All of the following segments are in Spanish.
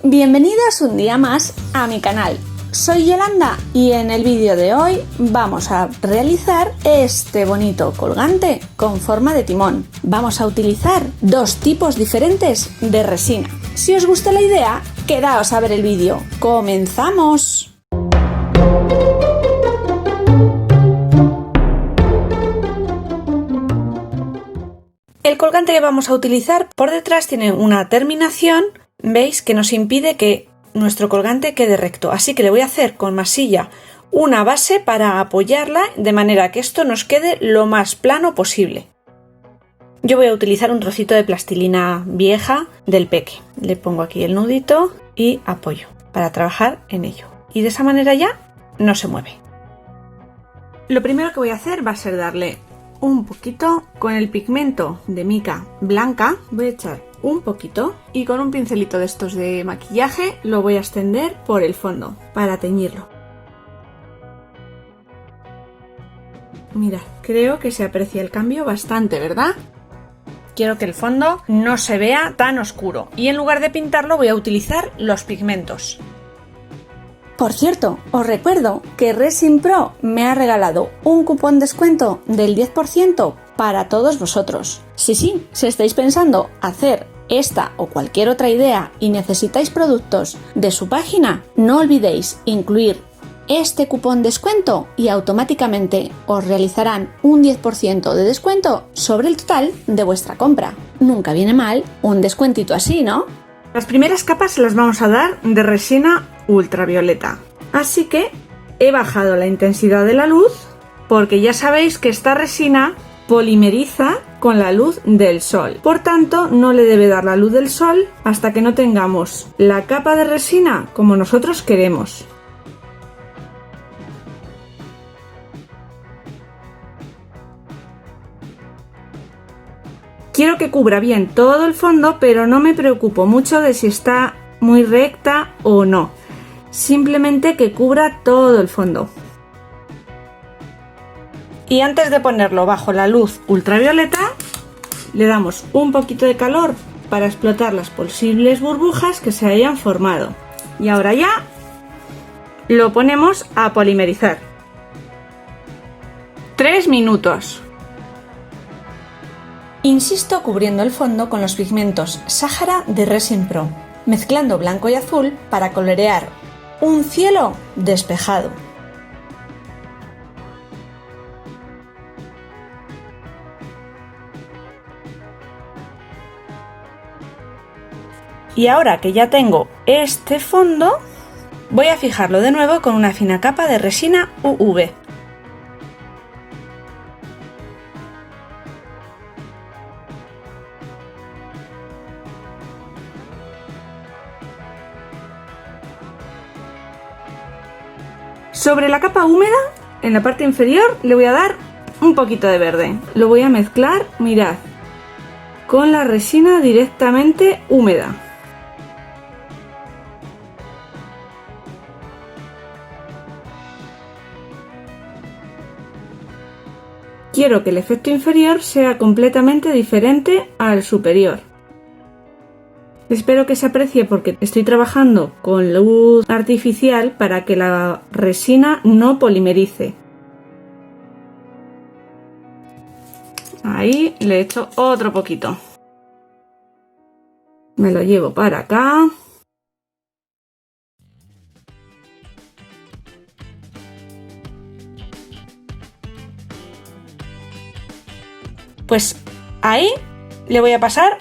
Bienvenidos un día más a mi canal. Soy Yolanda y en el vídeo de hoy vamos a realizar este bonito colgante con forma de timón. Vamos a utilizar dos tipos diferentes de resina. Si os gusta la idea, quedaos a ver el vídeo. ¡Comenzamos! El colgante que vamos a utilizar por detrás tiene una terminación, veis, que nos impide que nuestro colgante quede recto, así que le voy a hacer con masilla una base para apoyarla de manera que esto nos quede lo más plano posible. Yo voy a utilizar un trocito de plastilina vieja del Peque. Le pongo aquí el nudito y apoyo para trabajar en ello. Y de esa manera ya no se mueve. Lo primero que voy a hacer va a ser darle un poquito con el pigmento de mica blanca. Voy a echar un poquito y con un pincelito de estos de maquillaje lo voy a extender por el fondo para teñirlo. Mirad, creo que se aprecia el cambio bastante, ¿verdad? Quiero que el fondo no se vea tan oscuro y en lugar de pintarlo voy a utilizar los pigmentos. Por cierto, os recuerdo que Resin Pro me ha regalado un cupón descuento del 10% para todos vosotros. Si estáis pensando hacer esta o cualquier otra idea y necesitáis productos de su página, no olvidéis incluir este cupón descuento y automáticamente os realizarán un 10% de descuento sobre el total de vuestra compra. Nunca viene mal un descuentito así, ¿no? Las primeras capas las vamos a dar de resina ultravioleta, así que he bajado la intensidad de la luz porque ya sabéis que esta resina polimeriza con la luz del sol, por tanto no le debe dar la luz del sol hasta que no tengamos la capa de resina como nosotros queremos. Quiero que cubra bien todo el fondo, pero no me preocupo mucho de si está muy recta o no. Simplemente que cubra todo el fondo. Y antes de ponerlo bajo la luz ultravioleta, le damos un poquito de calor para explotar las posibles burbujas que se hayan formado. Y ahora ya lo ponemos a polimerizar. 3 minutos. Insisto cubriendo el fondo con los pigmentos Sahara de Resin Pro, mezclando blanco y azul para colorear un cielo despejado. Y ahora que ya tengo este fondo, voy a fijarlo de nuevo con una fina capa de resina UV. Sobre la capa húmeda, en la parte inferior, le voy a dar un poquito de verde. Lo voy a mezclar, mirad, con la resina directamente húmeda. Quiero que el efecto inferior sea completamente diferente al superior. Espero que se aprecie porque estoy trabajando con luz artificial para que la resina no polimerice. Ahí le echo otro poquito. Me lo llevo para acá. Pues ahí le voy a pasar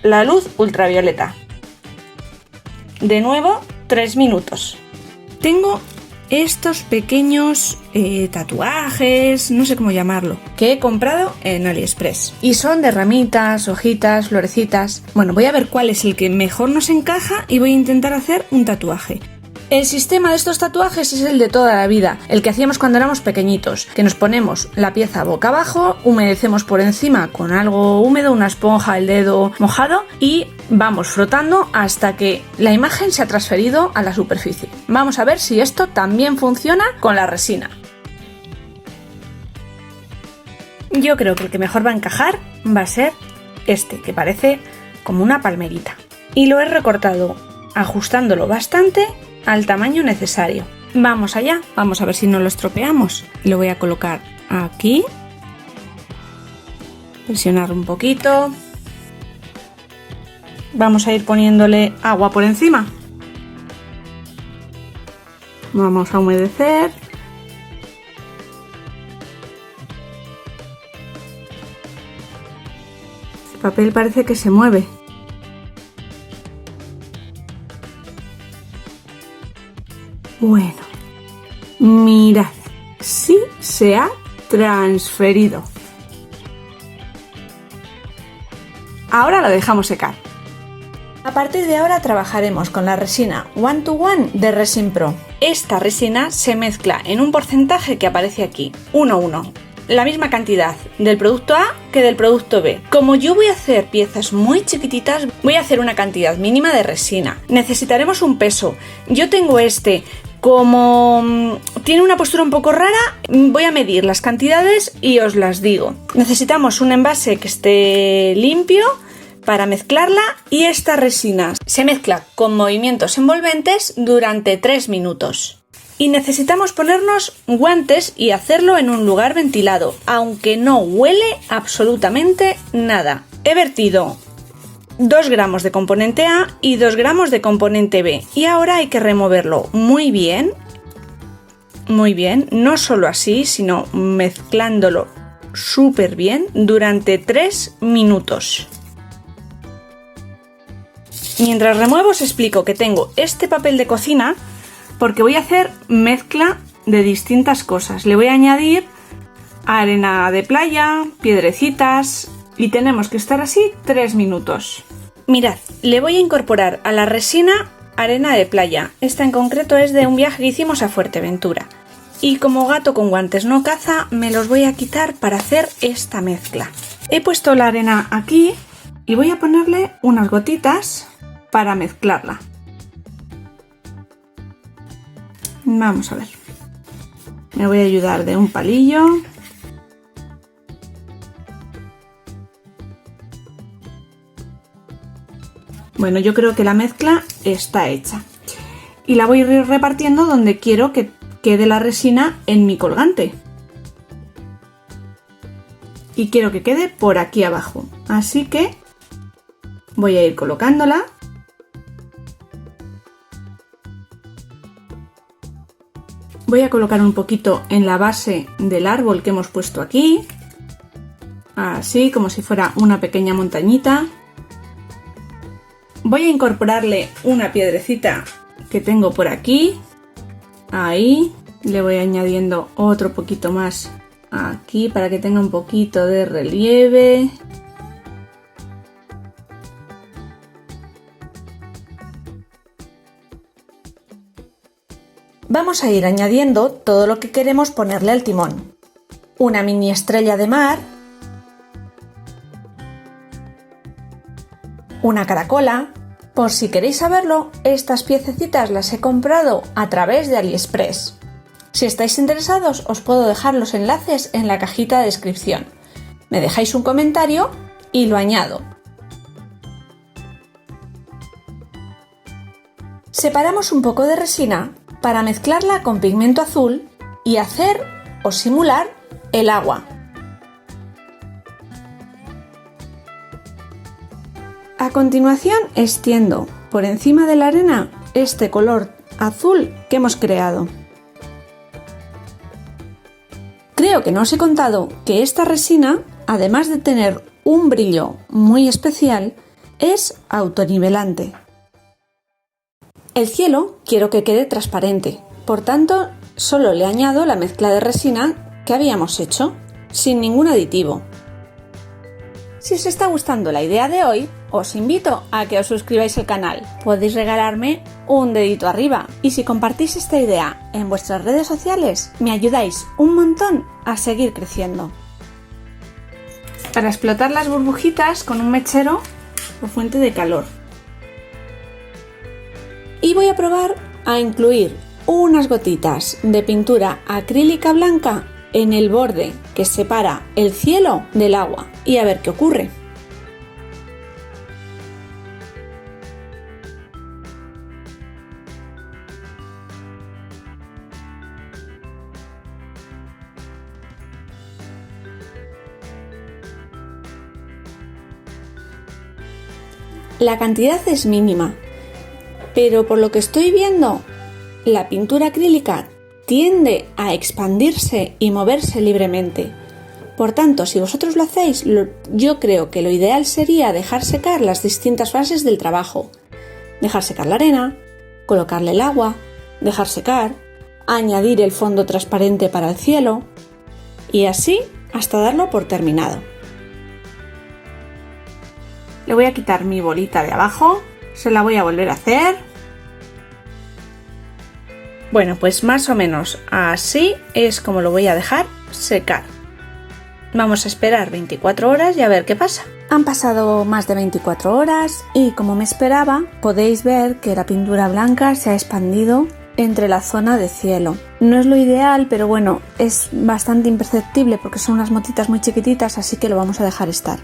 la luz ultravioleta. De nuevo 3 minutos. Tengo estos pequeños tatuajes, no sé cómo llamarlo, que he comprado en AliExpress. Y son de ramitas, hojitas, florecitas. Bueno, voy a ver cuál es el que mejor nos encaja y voy a intentar hacer un tatuaje. El sistema de estos tatuajes es el de toda la vida, el que hacíamos cuando éramos pequeñitos, que nos ponemos la pieza boca abajo, humedecemos por encima con algo húmedo, una esponja, el dedo mojado y vamos frotando hasta que la imagen se ha transferido a la superficie. Vamos a ver si esto también funciona con la resina. Yo creo que el que mejor va a encajar va a ser este, que parece como una palmerita. Y lo he recortado ajustándolo bastante al tamaño necesario. Vamos allá, vamos a ver si no lo estropeamos. Lo voy a colocar aquí, presionar un poquito. Vamos a ir poniéndole agua por encima. Vamos a humedecer. El papel parece que se mueve. Bueno, mirad, sí se ha transferido. Ahora lo dejamos secar. A partir de ahora trabajaremos con la resina One to One de Resin Pro. Esta resina se mezcla en un porcentaje que aparece aquí, 1:1. La misma cantidad del producto A que del producto B. Como yo voy a hacer piezas muy chiquititas, voy a hacer una cantidad mínima de resina. Necesitaremos un peso. Yo tengo este. Como tiene una postura un poco rara, voy a medir las cantidades y os las digo. Necesitamos un envase que esté limpio para mezclarla y esta resina se mezcla con movimientos envolventes durante 3 minutos. Y necesitamos ponernos guantes y hacerlo en un lugar ventilado, aunque no huele absolutamente nada. He vertido 2 gramos de componente A y 2 gramos de componente B y ahora hay que removerlo muy bien, no solo así, sino mezclándolo súper bien durante 3 minutos. Mientras remuevo os explico que tengo este papel de cocina porque voy a hacer mezcla de distintas cosas. Le voy a añadir arena de playa, piedrecitas y tenemos que estar así 3 minutos. Mirad, le voy a incorporar a la resina arena de playa. Esta en concreto es de un viaje que hicimos a Fuerteventura. Y como gato con guantes no caza, me los voy a quitar para hacer esta mezcla. He puesto la arena aquí y voy a ponerle unas gotitas para mezclarla. Vamos a ver. Me voy a ayudar de un palillo. Bueno, yo creo que la mezcla está hecha. Y la voy a ir repartiendo donde quiero que quede la resina en mi colgante. Y quiero que quede por aquí abajo. Así que voy a ir colocándola. Voy a colocar un poquito en la base del árbol que hemos puesto aquí. Así, como si fuera una pequeña montañita. Voy a incorporarle una piedrecita que tengo por aquí. Ahí. Le voy añadiendo otro poquito más aquí para que tenga un poquito de relieve. Vamos a ir añadiendo todo lo que queremos ponerle al timón. Una mini estrella de mar, una caracola. Por si queréis saberlo, estas piececitas las he comprado a través de AliExpress. Si estáis interesados, os puedo dejar los enlaces en la cajita de descripción. Me dejáis un comentario y lo añado. Separamos un poco de resina para mezclarla con pigmento azul y hacer o simular el agua. A continuación extiendo por encima de la arena este color azul que hemos creado. Creo que no os he contado que esta resina, además de tener un brillo muy especial, es autonivelante. El cielo quiero que quede transparente, por tanto solo le añado la mezcla de resina que habíamos hecho, sin ningún aditivo. Si os está gustando la idea de hoy, os invito a que os suscribáis al canal. Podéis regalarme un dedito arriba y si compartís esta idea en vuestras redes sociales, me ayudáis un montón a seguir creciendo. Para explotar las burbujitas con un mechero o fuente de calor. Y voy a probar a incluir unas gotitas de pintura acrílica blanca en el borde que separa el cielo del agua y a ver qué ocurre. La cantidad es mínima, pero por lo que estoy viendo, la pintura acrílica tiende a expandirse y moverse libremente. Por tanto, si vosotros lo hacéis, yo creo que lo ideal sería dejar secar las distintas fases del trabajo. Dejar secar la arena, colocarle el agua, dejar secar, añadir el fondo transparente para el cielo y así hasta darlo por terminado. Le voy a quitar mi bolita de abajo, se la voy a volver a hacer. Bueno, pues más o menos así es como lo voy a dejar secar. Vamos a esperar 24 horas y a ver qué pasa. Han pasado más de 24 horas y como me esperaba, podéis ver que la pintura blanca se ha expandido entre la zona de cielo. No es lo ideal, pero bueno, es bastante imperceptible porque son unas motitas muy chiquititas, así que lo vamos a dejar estar.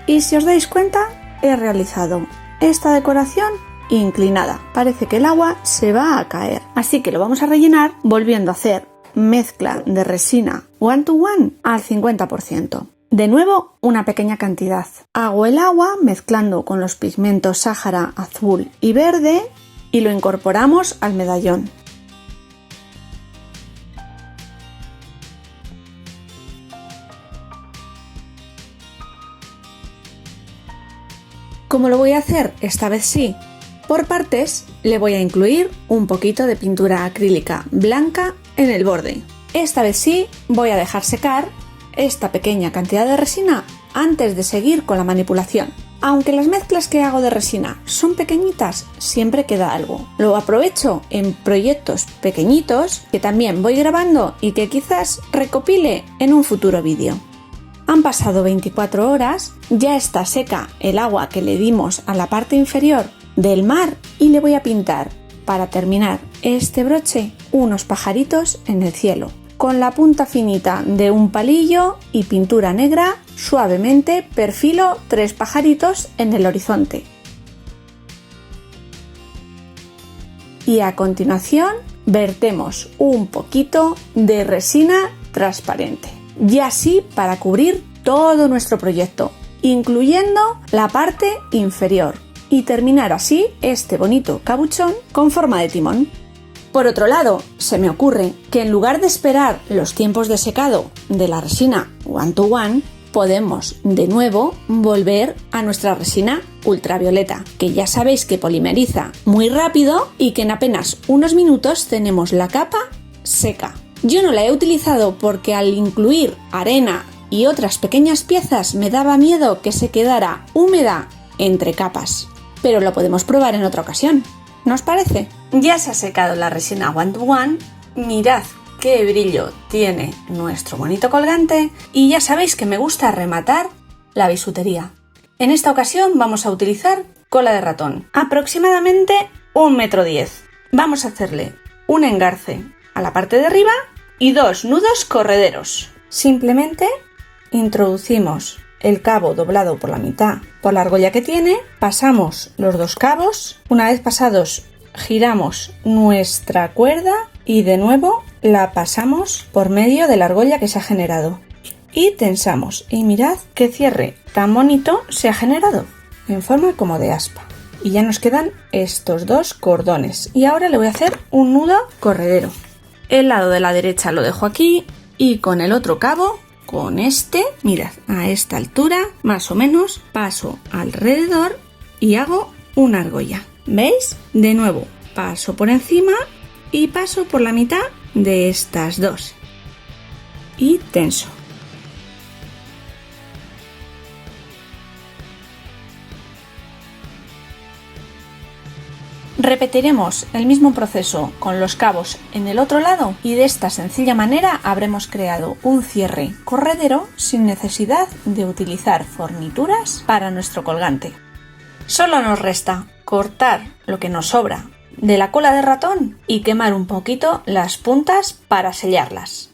Y si os dais cuenta, he realizado esta decoración inclinada. Parece que el agua se va a caer. Así que lo vamos a rellenar volviendo a hacer mezcla de resina one to one al 50%. De nuevo, una pequeña cantidad. Hago el agua mezclando con los pigmentos Sahara azul y verde y lo incorporamos al medallón. ¿Cómo lo voy a hacer? Esta vez sí. Por partes le voy a incluir un poquito de pintura acrílica blanca en el borde. Esta vez sí voy a dejar secar esta pequeña cantidad de resina antes de seguir con la manipulación. Aunque las mezclas que hago de resina son pequeñitas, siempre queda algo. Lo aprovecho en proyectos pequeñitos que también voy grabando y que quizás recopile en un futuro vídeo. Han pasado 24 horas, ya está seca el agua que le dimos a la parte inferior del mar y le voy a pintar, para terminar este broche, unos pajaritos en el cielo. Con la punta finita de un palillo y pintura negra, suavemente perfilo 3 pajaritos en el horizonte. Y a continuación vertemos un poquito de resina transparente. Y así para cubrir todo nuestro proyecto, incluyendo la parte inferior, y terminar así este bonito capuchón con forma de timón. Por otro lado, se me ocurre que en lugar de esperar los tiempos de secado de la resina one to one, podemos de nuevo volver a nuestra resina ultravioleta, que ya sabéis que polimeriza muy rápido y que en apenas unos minutos tenemos la capa seca. Yo no la he utilizado porque al incluir arena y otras pequeñas piezas me daba miedo que se quedara húmeda entre capas, pero lo podemos probar en otra ocasión. ¿No os parece? Ya se ha secado la resina one to one, mirad qué brillo tiene nuestro bonito colgante y ya sabéis que me gusta rematar la bisutería. En esta ocasión vamos a utilizar cola de ratón, aproximadamente 1,10 m. Vamos a hacerle un engarce a la parte de arriba y 2 nudos correderos. Simplemente introducimos el cabo doblado por la mitad por la argolla que tiene, pasamos los 2 cabos, una vez pasados giramos nuestra cuerda y de nuevo la pasamos por medio de la argolla que se ha generado y tensamos y mirad qué cierre tan bonito se ha generado en forma como de aspa. Y ya nos quedan estos 2 cordones y ahora le voy a hacer un nudo corredero. El lado de la derecha lo dejo aquí y con el otro cabo, con este, mirad, a esta altura más o menos, paso alrededor y hago una argolla. ¿Veis? De nuevo paso por encima y paso por la mitad de estas 2 y tenso. Repetiremos el mismo proceso con los cabos en el otro lado y de esta sencilla manera habremos creado un cierre corredero sin necesidad de utilizar fornituras para nuestro colgante. Solo nos resta cortar lo que nos sobra de la cola de ratón y quemar un poquito las puntas para sellarlas.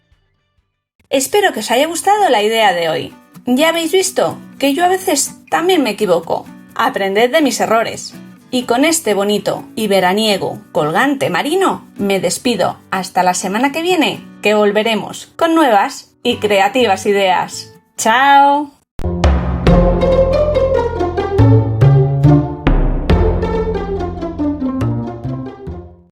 Espero que os haya gustado la idea de hoy. Ya habéis visto que yo a veces también me equivoco. Aprended de mis errores. Y con este bonito y veraniego colgante marino me despido hasta la semana que viene, que volveremos con nuevas y creativas ideas. ¡Chao!